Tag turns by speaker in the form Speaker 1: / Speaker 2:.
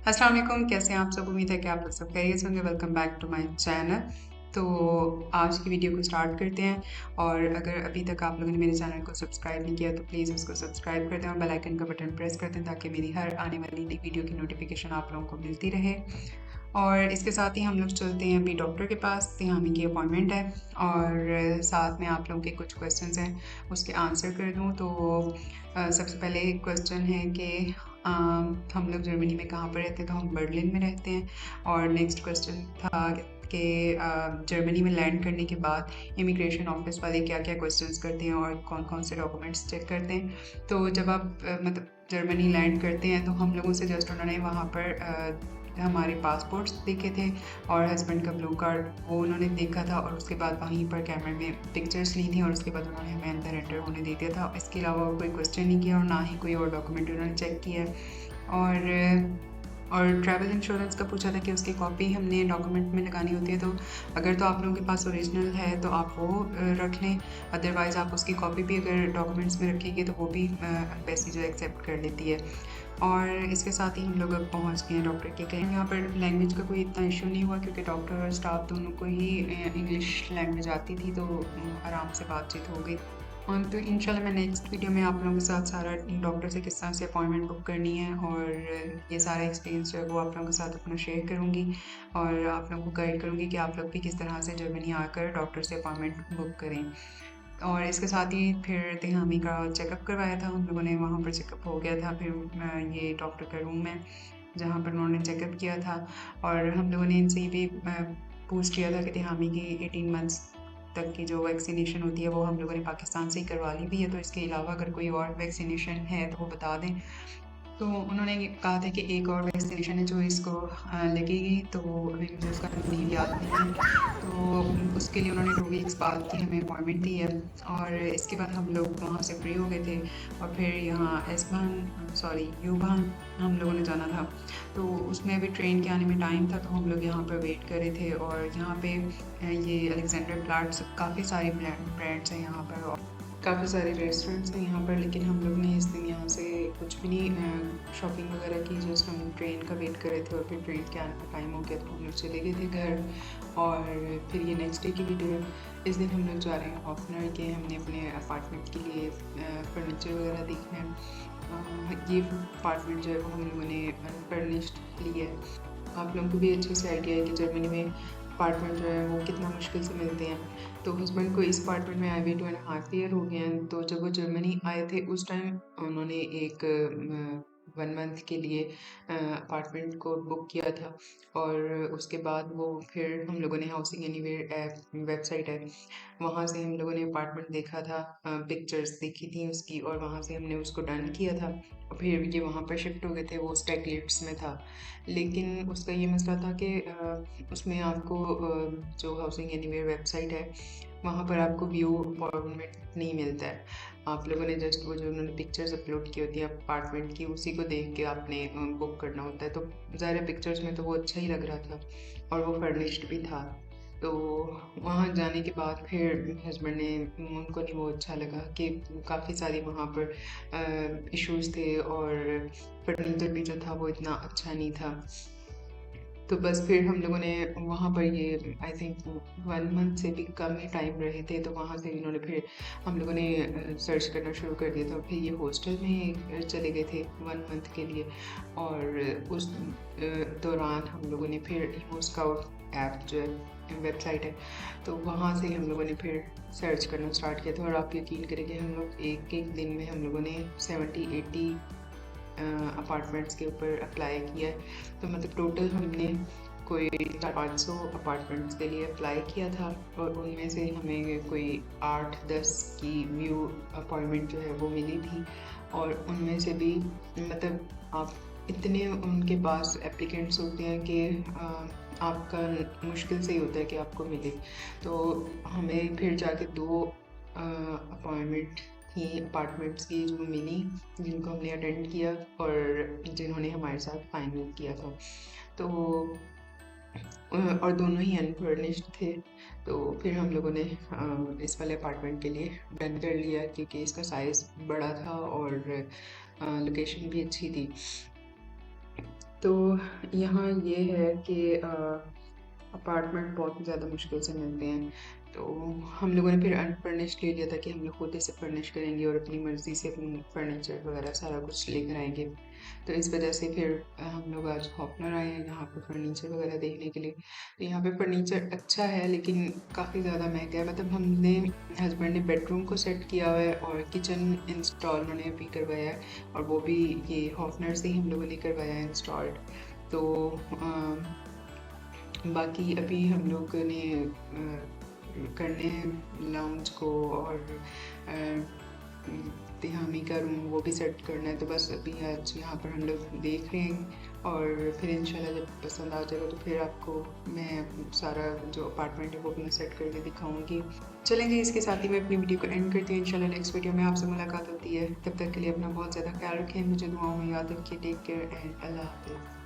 Speaker 1: अस्सलाम वालेकुम, कैसे हैं आप सब? उम्मीद है कि आप लोग सब खैरियत से होंगे। Welcome back to my channel. तो आज की वीडियो को स्टार्ट करते हैं और अगर अभी तक आप लोगों ने मेरे चैनल को सब्सक्राइब नहीं किया तो प्लीज़ उसको सब्सक्राइब कर दें और बेल आइकन का बटन प्रेस कर दें ताकि मेरी हर आने वाली नई वीडियो की नोटिफिकेशन आप लोगों को मिलती रहे। और इसके साथ ही हम लोग चलते हैं अभी डॉक्टर के पास, तिहामी की अपॉइंटमेंट है और साथ में आप लोगों के कुछ क्वेश्चंस हैं उसके आंसर कर दूँ। तो सबसे पहले एक क्वेश्चन है कि हम लोग जर्मनी में कहाँ पर रहते हैं? तो हम बर्लिन में रहते हैं। और नेक्स्ट क्वेश्चन था कि जर्मनी में लैंड करने के बाद इमिग्रेशन ऑफिस वाले क्या-क्या क्वेश्चंस करते हैं और कौन-कौन से डॉक्यूमेंट्स चेक करते हैं। तो जब आप मतलब जर्मनी लैंड करते हैं तो हम लोगों से जस्ट उन्होंने वहाँ पर हमारे पासपोर्ट्स देखे थे और हस्बैंड का ब्लू कार्ड वो उन्होंने देखा था और उसके बाद वहीं पर कैमरे में पिक्चर्स ली थी और उसके बाद उन्होंने हमें अंदर एंटर होने दे दिया था। इसके अलावा कोई क्वेश्चन नहीं किया और ना ही कोई और डॉक्यूमेंट उन्होंने चेक किया और ट्रैवल इंश्योरेंस का पूछा था कि उसकी कॉपी हमने डॉक्यूमेंट में लगानी होती है। तो अगर तो आप लोगों के पास ओरिजिनल है तो आप वो रख लें, अदरवाइज़ आप उसकी कॉपी भी अगर डॉक्यूमेंट्स में रखेंगे तो वो भी एम्बेसी जो एक्सेप्ट कर लेती है। और इसके साथ ही हम लोग अब पहुँच गए हैं डॉक्टर के कहीं। यहाँ पर लैंग्वेज का कोई इतना इशू नहीं हुआ क्योंकि डॉक्टर और स्टाफ दोनों को ही इंग्लिश लैंग्वेज आती थी, तो आराम से बातचीत हो गई। तो इंशाल्लाह मैं नेक्स्ट वीडियो में आप लोगों के साथ सारा डॉक्टर से किस तरह से अपॉइंटमेंट बुक करनी है और ये सारा एक्सपीरियंस जो है वो आप लोगों के साथ अपना शेयर करूँगी और आप लोगों को गाइड करूँगी कि आप लोग भी किस तरह से जर्मनी आकर डॉक्टर से अपॉइंटमेंट बुक करें। और इसके साथ ही फिर तिहामी का चेकअप करवाया था हम लोगों ने, वहाँ पर चेकअप हो गया था। फिर ये डॉक्टर का रूम है जहाँ पर उन्होंने चेकअप किया था और हम लोगों ने इनसे भी पूछ लिया था कि तिहामी की 18 मंथ्स तक की जो वैक्सीनेशन होती है वो हम लोगों ने पाकिस्तान से ही करवा ली भी है, तो इसके अलावा अगर कोई और वैक्सीनेशन है तो वो बता दें। तो उन्होंने कहा था कि एक और वैक्सीनेशन है जो इसको लगेगी, तो अभी मुझे उसका नेम याद नहीं है। तो उसके लिए उन्होंने 2 वीक्स बाद की हमें अपॉइंटमेंट दी है और इसके बाद हम लोग वहाँ से फ्री हो गए थे और फिर यहाँ यूभान हम लोगों ने जाना था। तो उसमें अभी ट्रेन के आने में टाइम था तो हम लोग यहाँ पर वेट कर रहे थे और यहाँ पे ये अलेक्जेंडर प्लाट्स काफ़ी सारे ब्रांड्स हैं यहाँ पर और काफ़ी सारे रेस्टोरेंट्स हैं यहाँ पर, लेकिन हम लोग ने इस दिन यहाँ से कुछ भी नहीं शॉपिंग वगैरह की। जस्ट हम ट्रेन का वेट कर रहे थे और फिर ट्रेन के आने का टाइम हो गया तो हम लोग चले गए थे घर। और फिर ये नेक्स्ट डे की वीडियो है। इस दिन हम लोग जा रहे हैं हॉफनर के, हमने अपने अपार्टमेंट के लिए फर्नीचर वगैरह देखना है। ये अपार्टमेंट जो है वो हम लोगों ने फर्निश्ड ली है। आप लोगों को भी अच्छे से आइडिया है कि जर्मनी में अपार्टमेंट जो है वो कितना मुश्किल से मिलते हैं। तो हस्बैंड को इस अपार्टमेंट में आए हुए 2.5 ईयर हो गए हैं। तो जब वो जर्मनी आए थे उस टाइम उन्होंने एक 1 मंथ के लिए अपार्टमेंट को बुक किया था और उसके बाद वो फिर हम लोगों ने हाउसिंग एनीवेयर ऐप वेबसाइट है, वहाँ से हम लोगों ने अपार्टमेंट देखा था, पिक्चर्स देखी थी उसकी और वहाँ से हमने उसको डन किया था और फिर ये वहाँ पर शिफ्ट हो गए थे। वो स्पेक्युलेट्स में था, लेकिन उसका ये मसला था कि उसमें आपको जो हाउसिंग एनीवेयर वेबसाइट है वहाँ पर आपको व्यू फॉर्मेट नहीं मिलता है। आप लोगों ने जस्ट वो जो उन्होंने पिक्चर्स अपलोड की होती है अपार्टमेंट की उसी को देख के आपने बुक करना होता है। तो ज़ाहिर पिक्चर्स में तो वो अच्छा ही लग रहा था और वो फर्निश्ड भी था। तो वहाँ जाने के बाद फिर हस्बैंड ने उनको नहीं वो अच्छा लगा कि काफ़ी सारी वहाँ पर इश्यूज़ थे और फर्नीचर भी जो था वो इतना अच्छा नहीं था। तो बस फिर हम लोगों ने वहाँ पर ये आई थिंक 1 मंथ से भी कम ही टाइम रहे थे, तो वहाँ से इन्होंने फिर हम लोगों ने सर्च करना शुरू कर दिया था। फिर ये हॉस्टल में चले गए थे 1 मंथ के लिए और उस दौरान हम लोगों ने फिर ईमो स्काउट ऐप जो है वेबसाइट है, तो वहाँ से हम लोगों ने फिर सर्च करना स्टार्ट किया था और आप यकीन करेंगे हम लोग एक दिन में हम लोगों ने 70-80 अपार्टमेंट्स के ऊपर अप्लाई किया है। तो मतलब टोटल हमने कोई 400-500 अपार्टमेंट्स के लिए अप्लाई किया था और उनमें से हमें कोई 8-10 की व्यू अपॉइंटमेंट जो है वो मिली थी और उनमें से भी मतलब आप इतने उनके पास एप्लीकेंट्स होते हैं कि आपका मुश्किल से ही होता है कि आपको मिले। तो हमें फिर जाके 2 अपॉइंटमेंट थी अपार्टमेंट्स की जो मिली, जिनको हमने अटेंड किया और जिन्होंने हमारे साथ फाइनल किया था। तो और दोनों ही अनफर्निश्ड थे। तो फिर हम लोगों ने इस वाले अपार्टमेंट के लिए डन कर लिया क्योंकि इसका साइज़ बड़ा था और लोकेशन भी अच्छी थी। तो यहाँ ये है कि अपार्टमेंट बहुत ज़्यादा मुश्किल से मिलते हैं। तो हम लोगों ने फिर अनफर्निश्ड ले लिया था कि हम लोग खुद इसे फर्निश करेंगे और अपनी मर्ज़ी से अपनी फर्नीचर वगैरह सारा कुछ लेकर आएँगे। तो इस वजह से फिर हम लोग आज हॉपनर आए हैं यहाँ पे फर्नीचर वगैरह देखने के लिए। तो यहाँ पे फर्नीचर अच्छा है लेकिन काफ़ी ज़्यादा महँगा है। मतलब हमने हस्बैंड ने बेडरूम को सेट किया हुआ है और किचन इंस्टॉल उन्होंने अभी करवाया है और वो भी ये हॉपनर से ही हम लोगों ने करवाया है इंस्टॉल्ड। तो बाकी अभी हम लोग ने करने हैं लाउंज को और तिहामी का रूम वो भी सेट करना है। तो बस अभी आज यहाँ पर हम लोग देख रहे हैं और फिर इंशाल्लाह जब पसंद आ जाएगा तो फिर आपको मैं सारा जो अपार्टमेंट है वो भी मैं सेट करके दिखाऊंगी। चलें जी, इसके साथ ही मैं अपनी वीडियो को एंड करती हूँ। इंशाल्लाह नेक्स्ट वीडियो में आपसे मुलाकात होती है। तब तक के लिए अपना बहुत ज़्यादा ख्याल रखें, मुझे दुआओं में याद रखिए। टेक केयर एंड अल्लाह हाफ़िज़।